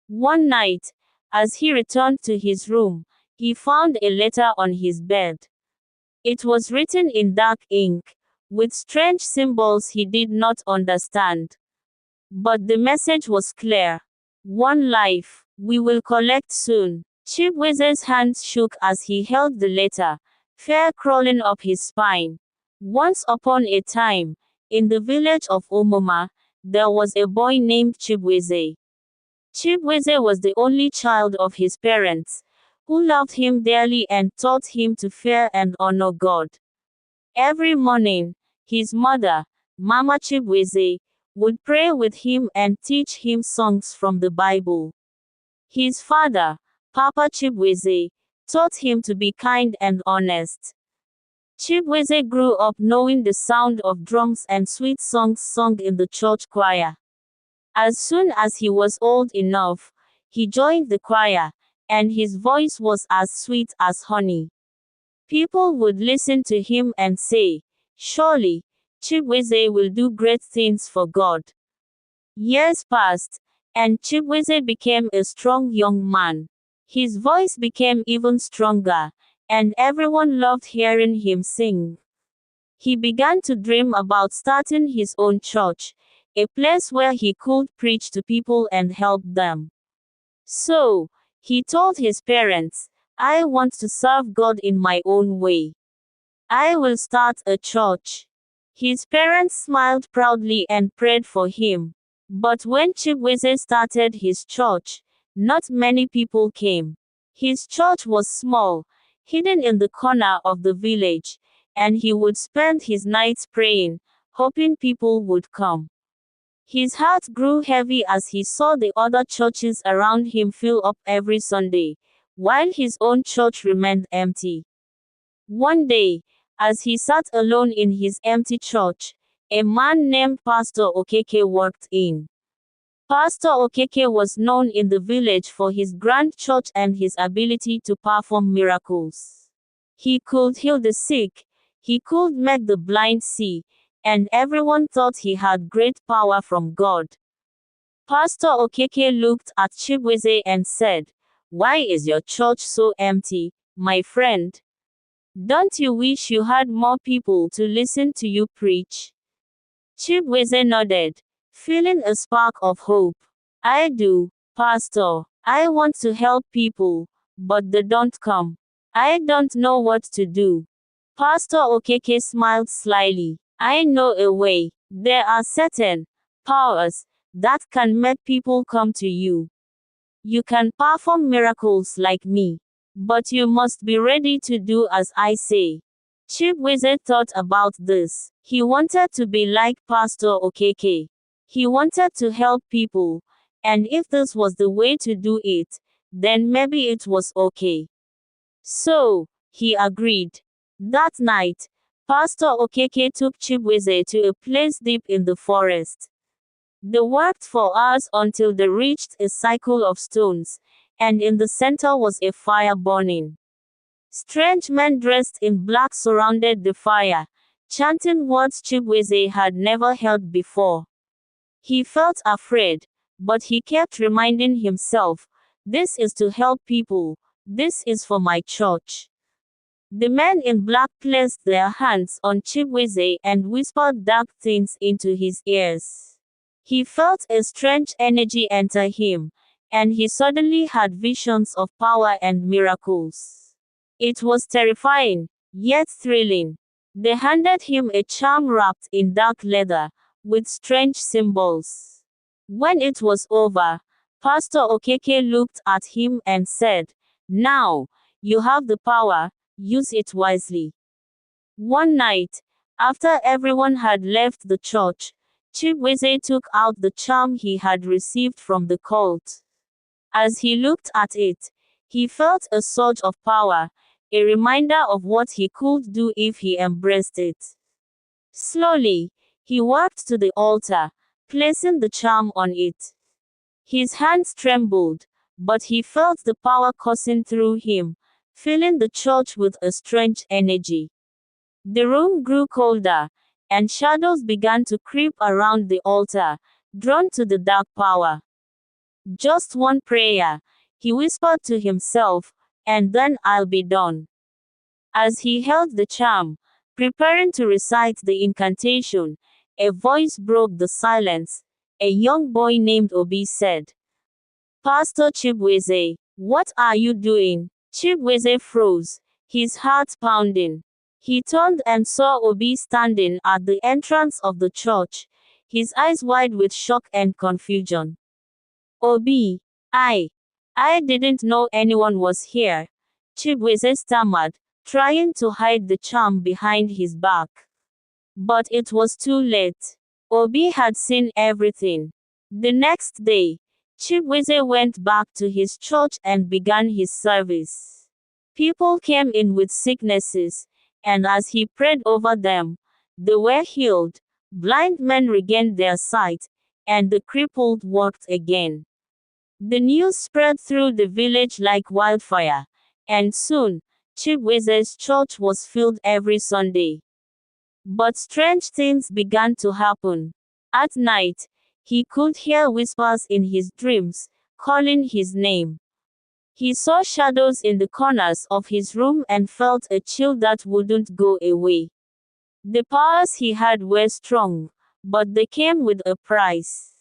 One night, as he returned to his room, he found a letter on his bed. It was written in dark ink, with strange symbols he did not understand. But the message was clear. One life, we will collect soon. Chibueze's hands shook as he held the letter, fear crawling up his spine. Once upon a time, in the village of Omoma, there was a boy named Chibueze. Chibueze was the only child of his parents, who loved him dearly and taught him to fear and honor God. Every morning, his mother, Mama Chibueze, would pray with him and teach him songs from the Bible. His father, Papa Chibueze, taught him to be kind and honest. Chibueze grew up knowing the sound of drums and sweet songs sung in the church choir. As soon as he was old enough, he joined the choir, and his voice was as sweet as honey. People would listen to him and say, "Surely, Chibueze will do great things for God." Years passed, and Chibueze became a strong young man. His voice became even stronger, and everyone loved hearing him sing. He began to dream about starting his own church, a place where he could preach to people and help them. So, he told his parents, "I want to serve God in my own way. I will start a church." His parents smiled proudly and prayed for him. But when Chibueze started his church, not many people came. His church was small, hidden in the corner of the village, and he would spend his nights praying, hoping people would come. His heart grew heavy as he saw the other churches around him fill up every Sunday, while his own church remained empty. One day, as he sat alone in his empty church, a man named Pastor Okeke walked in. Pastor Okeke was known in the village for his grand church and his ability to perform miracles. He could heal the sick, he could make the blind see, and everyone thought he had great power from God. Pastor Okeke looked at Chibueze and said, "Why is your church so empty, my friend? Don't you wish you had more people to listen to you preach?" Chibueze nodded, feeling a spark of hope. "I do, Pastor. I want to help people, but they don't come. I don't know what to do." Pastor Okeke smiled slyly. "I know a way. There are certain powers that can make people come to you. You can perform miracles like me, but you must be ready to do as I say." Chibueze thought about this. He wanted to be like Pastor Okeke. He wanted to help people, and if this was the way to do it, then maybe it was okay. So, he agreed. That night, Pastor Okeke took Chibueze to a place deep in the forest. They worked for hours until they reached a circle of stones, and in the center was a fire burning. Strange men dressed in black surrounded the fire, chanting words Chibueze had never heard before. He felt afraid, but he kept reminding himself, "This is to help people, this is for my church." The men in black placed their hands on Chibueze and whispered dark things into his ears. He felt a strange energy enter him, and he suddenly had visions of power and miracles. It was terrifying, yet thrilling. They handed him a charm wrapped in dark leather, with strange symbols. When it was over, Pastor Okeke looked at him and said, "Now, you have the power, use it wisely." One night, after everyone had left the church, Chibueze took out the charm he had received from the cult. As he looked at it, he felt a surge of power, a reminder of what he could do if he embraced it. Slowly, he walked to the altar, placing the charm on it. His hands trembled, but he felt the power coursing through him, filling the church with a strange energy. The room grew colder, and shadows began to creep around the altar, drawn to the dark power. Just one prayer, he whispered to himself, and then I'll be done. As he held the charm, preparing to recite the incantation, a voice broke the silence. A young boy named Obi said, Pastor Chibueze, what are you doing? Chibueze froze, his heart pounding. He turned and saw Obi standing at the entrance of the church, his eyes wide with shock and confusion. Obi, I didn't know anyone was here, Chibueze stammered, trying to hide the charm behind his back. But it was too late. Obi had seen everything. The next day, Chibueze went back to his church and began his service. People came in with sicknesses, and as he prayed over them, they were healed, blind men regained their sight, and the crippled walked again. The news spread through the village like wildfire, and soon, Chibueze's church was filled every Sunday. But strange things began to happen. At night, he could hear whispers in his dreams, calling his name. He saw shadows in the corners of his room and felt a chill that wouldn't go away. The powers he had were strong, but they came with a price.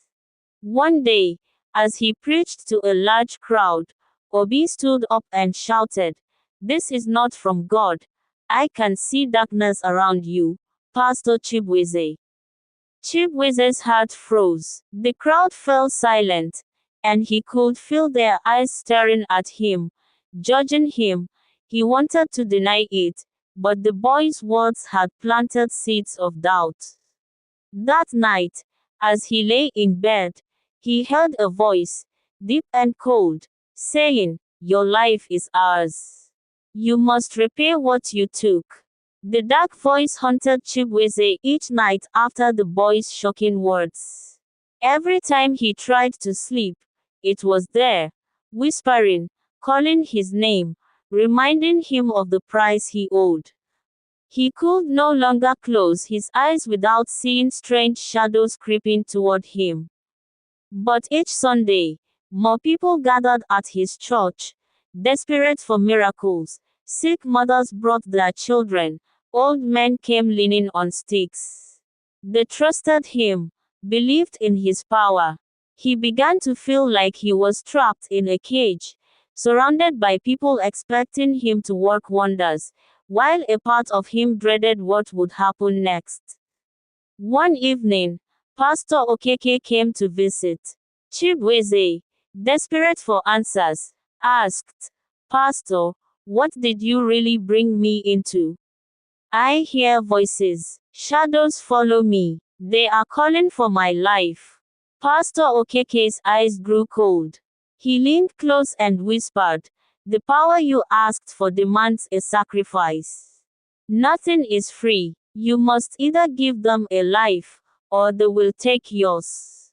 One day, as he preached to a large crowd, Obi stood up and shouted, "This is not from God. I can see darkness around you, Pastor Chibueze." Chibueze's heart froze. The crowd fell silent, and he could feel their eyes staring at him, judging him. He wanted to deny it, but the boy's words had planted seeds of doubt. That night, as he lay in bed, he heard a voice, deep and cold, saying, "Your life is ours. You must repay what you took." The dark voice haunted Chibueze each night after the boy's shocking words. Every time he tried to sleep, it was there, whispering, calling his name, reminding him of the price he owed. He could no longer close his eyes without seeing strange shadows creeping toward him. But each Sunday, more people gathered at his church, desperate for miracles. Sick mothers brought their children, old men came leaning on sticks. They trusted him, believed in his power. He began to feel like he was trapped in a cage, surrounded by people expecting him to work wonders, while a part of him dreaded what would happen next. One evening, Pastor Okeke came to visit. Chibueze, desperate for answers, asked, "Pastor, what did you really bring me into? I hear voices. Shadows follow me. They are calling for my life." Pastor Okeke's eyes grew cold. He leaned close and whispered, "The power you asked for demands a sacrifice. Nothing is free. You must either give them a life, or they will take yours."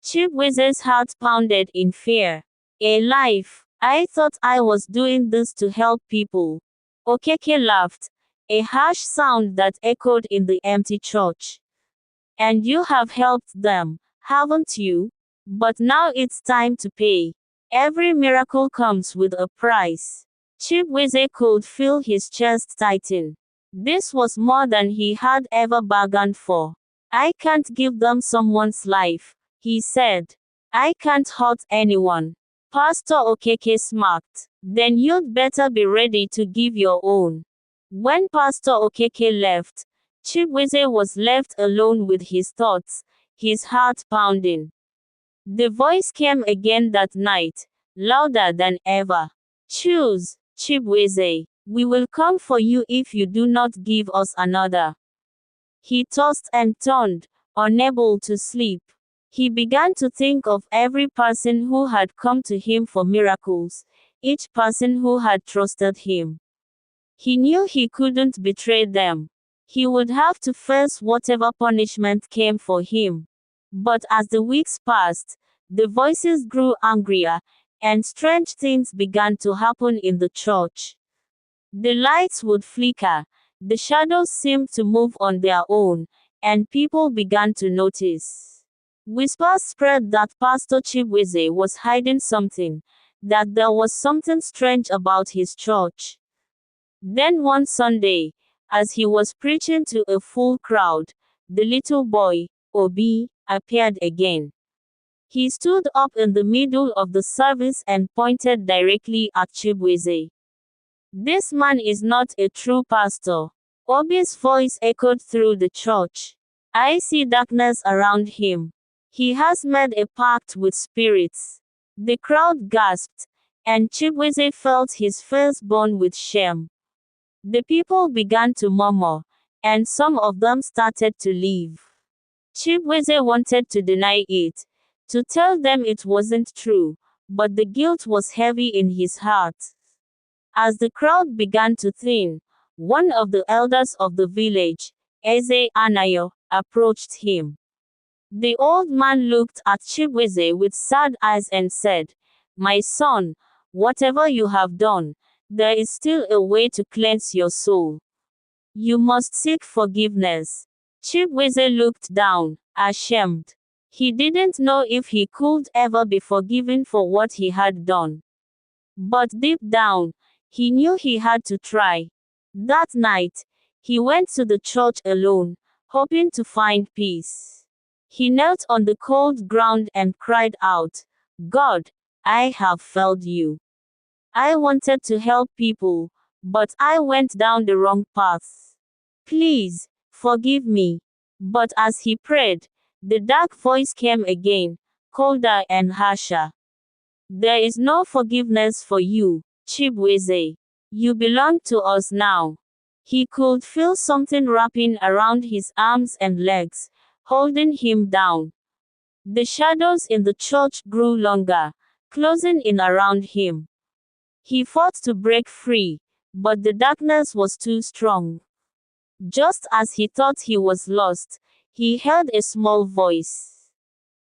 Chibueze's heart pounded in fear. "A life? I thought I was doing this to help people." Okeke laughed, a harsh sound that echoed in the empty church. "And you have helped them, haven't you? But now it's time to pay. Every miracle comes with a price." Chibueze could feel his chest tighten. This was more than he had ever bargained for. "I can't give them someone's life," he said. "I can't hurt anyone." Pastor Okeke smirked. "Then you'd better be ready to give your own." When Pastor Okeke left, Chibueze was left alone with his thoughts, his heart pounding. The voice came again that night, louder than ever. "Choose, Chibueze. We will come for you if you do not give us another." He tossed and turned, unable to sleep. He began to think of every person who had come to him for miracles, each person who had trusted him. He knew he couldn't betray them. He would have to face whatever punishment came for him. But as the weeks passed, the voices grew angrier, and strange things began to happen in the church. The lights would flicker, the shadows seemed to move on their own, and people began to notice. Whispers spread that Pastor Chibueze was hiding something, that there was something strange about his church. Then one Sunday, as he was preaching to a full crowd, the little boy, Obi, appeared again. He stood up in the middle of the service and pointed directly at Chibueze. "This man is not a true pastor." Obi's voice echoed through the church. "I see darkness around him. He has made a pact with spirits." The crowd gasped, and Chibueze felt his face burn with shame. The people began to murmur, and some of them started to leave. Chibueze wanted to deny it, to tell them it wasn't true, but the guilt was heavy in his heart. As the crowd began to thin, one of the elders of the village, Eze Anayo, approached him. The old man looked at Chibueze with sad eyes and said, "My son, whatever you have done, there is still a way to cleanse your soul. You must seek forgiveness." Chibueze looked down, ashamed. He didn't know if he could ever be forgiven for what he had done. But deep down, he knew he had to try. That night, he went to the church alone, hoping to find peace. He knelt on the cold ground and cried out, "God, I have failed you. I wanted to help people, but I went down the wrong path. Please, forgive me." But as he prayed, the dark voice came again, colder and harsher. "There is no forgiveness for you, Chibueze. You belong to us now." He could feel something wrapping around his arms and legs, holding him down. The shadows in the church grew longer, closing in around him. He fought to break free, but the darkness was too strong. Just as he thought he was lost, he heard a small voice.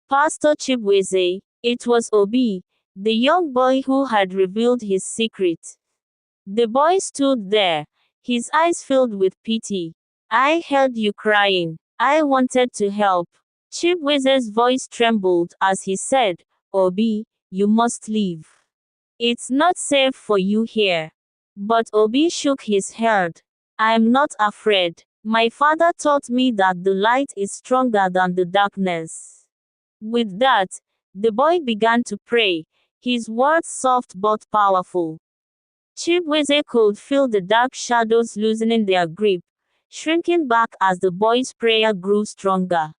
"Pastor Chibueze." It was Obi, the young boy who had revealed his secret. The boy stood there, his eyes filled with pity. "I heard you crying. I wanted to help." Chibueze's voice trembled as he said, "Obi, you must leave. It's not safe for you here." But Obi shook his head. "I'm not afraid. My father taught me that the light is stronger than the darkness." With that, the boy began to pray, his words soft but powerful. Chibueze could feel the dark shadows loosening their grip, shrinking back as the boy's prayer grew stronger.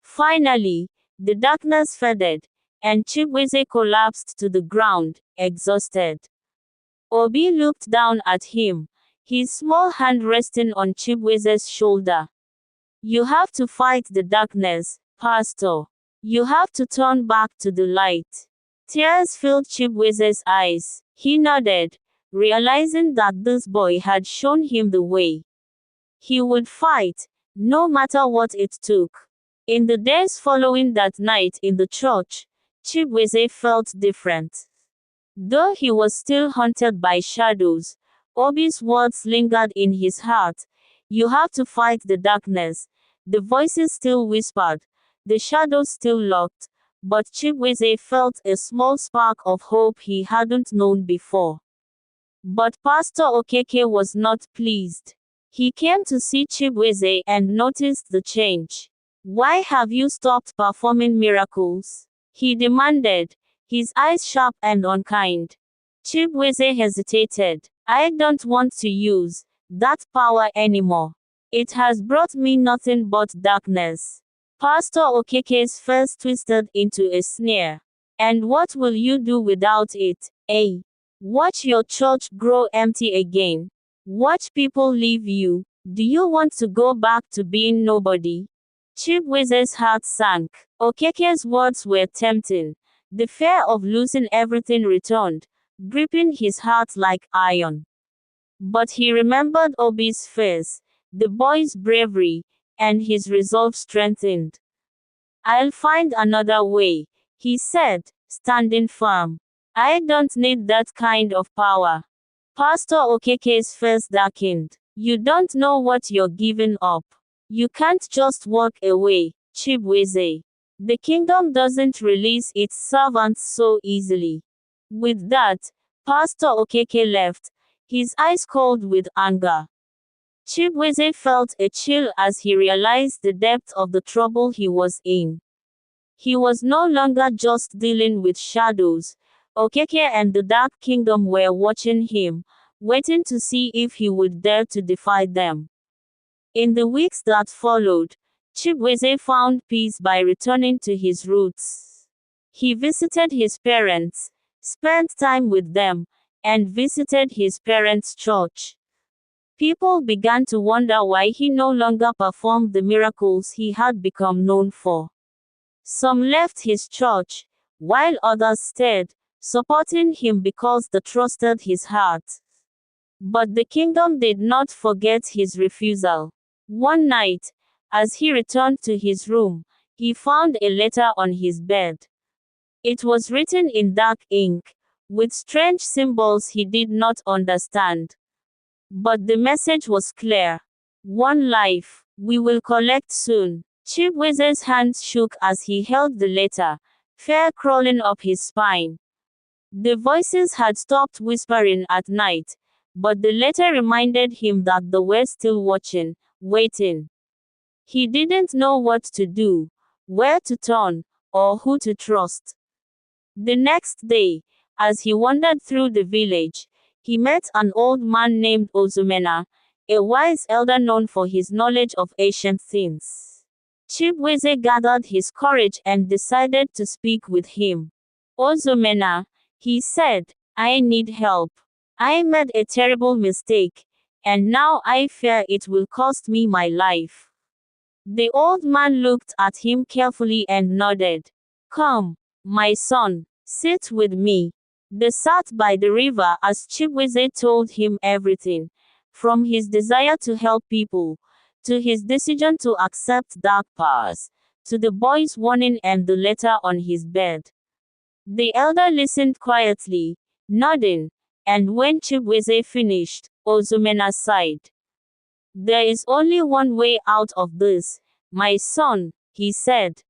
Finally, the darkness faded, and Chibueze collapsed to the ground, exhausted. Obi looked down at him, his small hand resting on Chibueze's shoulder. "You have to fight the darkness, Pastor. You have to turn back to the light." Tears filled Chibueze's eyes. He nodded, realizing that this boy had shown him the way. He would fight, no matter what it took. In the days following that night in the church, Chibueze felt different. Though he was still haunted by shadows, Obi's words lingered in his heart. "You have to fight the darkness." The voices still whispered, the shadows still locked, but Chibueze felt a small spark of hope he hadn't known before. But Pastor Okeke was not pleased. He came to see Chibueze and noticed the change. "Why have you stopped performing miracles?" he demanded, his eyes sharp and unkind. Chibueze hesitated. "I don't want to use that power anymore. It has brought me nothing but darkness." Pastor Okeke's face twisted into a sneer. "And what will you do without it, eh? Watch your church grow empty again. Watch people leave you. Do you want to go back to being nobody?" Chibueze's heart sank. Okeke's words were tempting. The fear of losing everything returned, gripping his heart like iron. But he remembered Obi's face, the boy's bravery, and his resolve strengthened. "I'll find another way," he said, standing firm. "I don't need that kind of power." Pastor Okeke's face darkened. "You don't know what you're giving up. You can't just walk away, Chibueze." The kingdom doesn't release its servants so easily. With that, Pastor Okeke left, his eyes cold with anger. Chibueze felt a chill as he realized the depth of the trouble he was in. He was no longer just dealing with shadows. Okeke and the Dark Kingdom were watching him, waiting to see if he would dare to defy them. In the weeks that followed, Chibueze found peace by returning to his roots. He visited his parents, spent time with them, and visited his parents' church. People began to wonder why he no longer performed the miracles he had become known for. Some left his church, while others stayed, supporting him because they trusted his heart. But the kingdom did not forget his refusal. One night, as he returned to his room, he found a letter on his bed. It was written in dark ink, with strange symbols he did not understand. But the message was clear. One life, we will collect soon. Chibueze's hands shook as he held the letter, fear crawling up his spine. The voices had stopped whispering at night, but the letter reminded him that they were still watching, waiting. He didn't know what to do, where to turn, or who to trust. The next day, as he wandered through the village, he met an old man named Ozumena, a wise elder known for his knowledge of ancient things. Chibueze gathered his courage and decided to speak with him. Ozumena, he said, I need help. I made a terrible mistake, and now I fear it will cost me my life. The old man looked at him carefully and nodded. Come, my son, sit with me. They sat by the river as Chibueze told him everything, from his desire to help people, to his decision to accept dark powers, to the boy's warning and the letter on his bed. The elder listened quietly, nodding, and when Chibueze finished, Ozumena sighed. There is only one way out of this, my son, he said.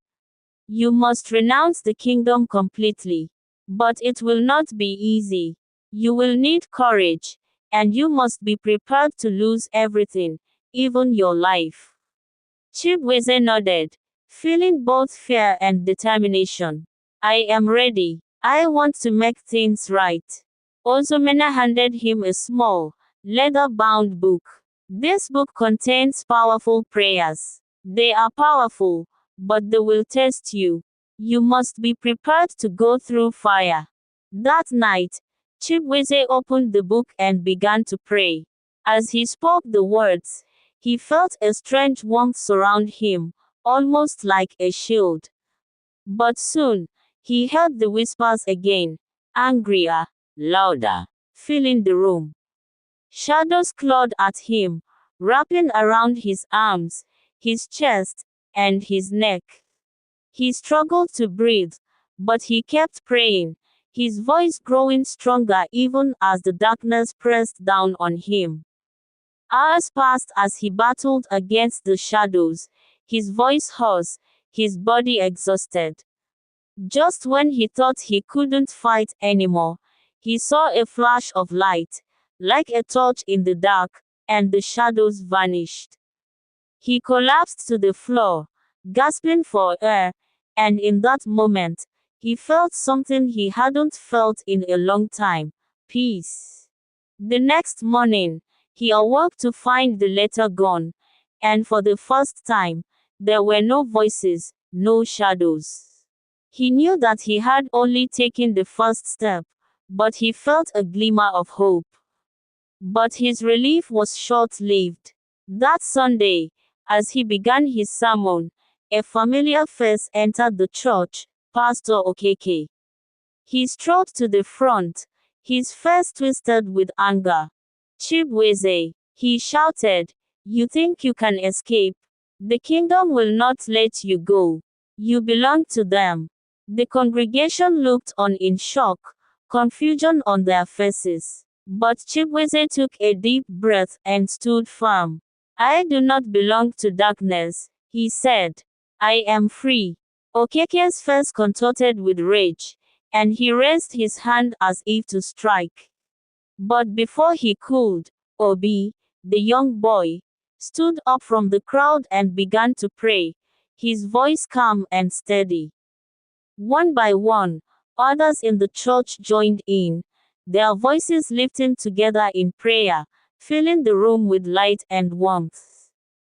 You must renounce the kingdom completely. But it will not be easy. You will need courage, and you must be prepared to lose everything, even your life. Chibueze nodded, feeling both fear and determination. I am ready. I want to make things right. Ozumena handed him a small, leather-bound book. This book contains powerful prayers. They are powerful, but they will test you. You must be prepared to go through fire. That night, Chibueze opened the book and began to pray. As he spoke the words, he felt a strange warmth surround him, almost like a shield. But soon, he heard the whispers again, angrier, louder, filling the room. Shadows clawed at him, wrapping around his arms, his chest, and his neck. He struggled to breathe, but he kept praying, his voice growing stronger even as the darkness pressed down on him. Hours passed as he battled against the shadows, his voice hoarse, his body exhausted. Just when he thought he couldn't fight anymore, he saw a flash of light, like a torch in the dark, and the shadows vanished. He collapsed to the floor, gasping for air, and in that moment, he felt something he hadn't felt in a long time, peace. The next morning, he awoke to find the letter gone, and for the first time, there were no voices, no shadows. He knew that he had only taken the first step, but he felt a glimmer of hope. But his relief was short-lived. That Sunday, as he began his sermon, a familiar face entered the church, Pastor Okeke. He strode to the front, his face twisted with anger. Chibueze, he shouted, you think you can escape? The kingdom will not let you go. You belong to them. The congregation looked on in shock, confusion on their faces. But Chibueze took a deep breath and stood firm. I do not belong to darkness, he said. I am free. Okeke's face contorted with rage, and he raised his hand as if to strike. But before he could, Obi, the young boy, stood up from the crowd and began to pray, his voice calm and steady. One by one, others in the church joined in, their voices lifting together in prayer, filling the room with light and warmth.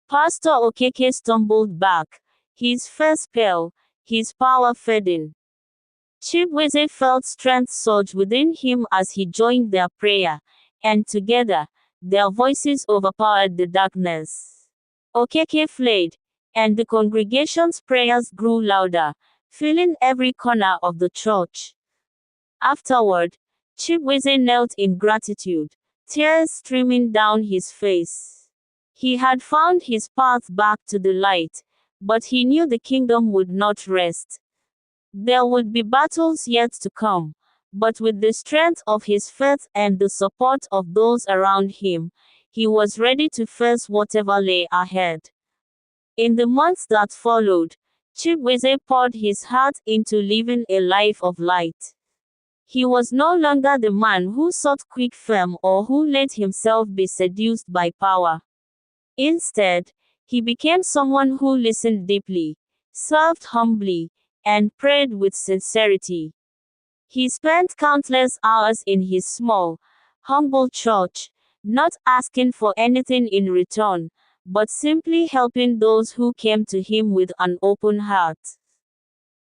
Pastor Okeke stumbled back, his face pale, his power fading. Chibueze felt strength surge within him as he joined their prayer, and together, their voices overpowered the darkness. Okeke fled, and the congregation's prayers grew louder, filling every corner of the church. Afterward, Chibueze knelt in gratitude, tears streaming down his face. He had found his path back to the light, but he knew the kingdom would not rest. There would be battles yet to come, but with the strength of his faith and the support of those around him, he was ready to face whatever lay ahead. In the months that followed, Chibueze poured his heart into living a life of light. He was no longer the man who sought quick fame or who let himself be seduced by power. Instead, he became someone who listened deeply, served humbly, and prayed with sincerity. He spent countless hours in his small, humble church, not asking for anything in return, but simply helping those who came to him with an open heart.